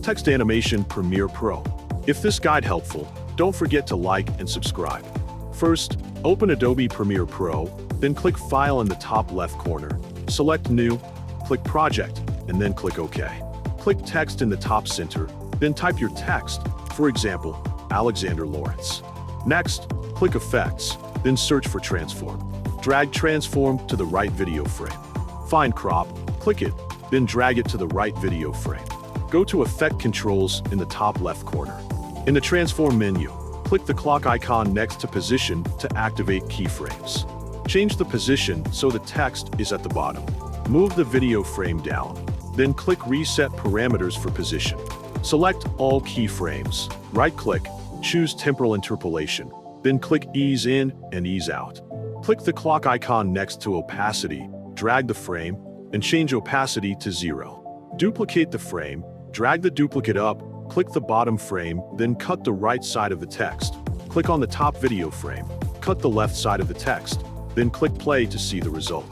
Text Animation Premiere Pro. If this guide helpful, don't forget to like and subscribe. First, open Adobe Premiere Pro, then click File in the top left corner. Select New, click Project, and then click OK. Click Text in the top center, then type your text, for example, Alexander Lawrence. Next, click Effects, then search for Transform. Drag Transform to the right video frame. Find Crop, click it, then drag it to the right video frame. Go to Effect Controls in the top left corner. In the Transform menu, click the clock icon next to Position to activate keyframes. Change the position so the text is at the bottom. Move the video frame down, then click Reset Parameters for Position. Select all keyframes, right-click, choose Temporal Interpolation, then click Ease In and Ease Out. Click the clock icon next to Opacity, drag the frame, and change opacity to 0. Duplicate the frame, drag the duplicate up, click the bottom frame, then cut the right side of the text. Click on the top video frame, cut the left side of the text, then click Play to see the result.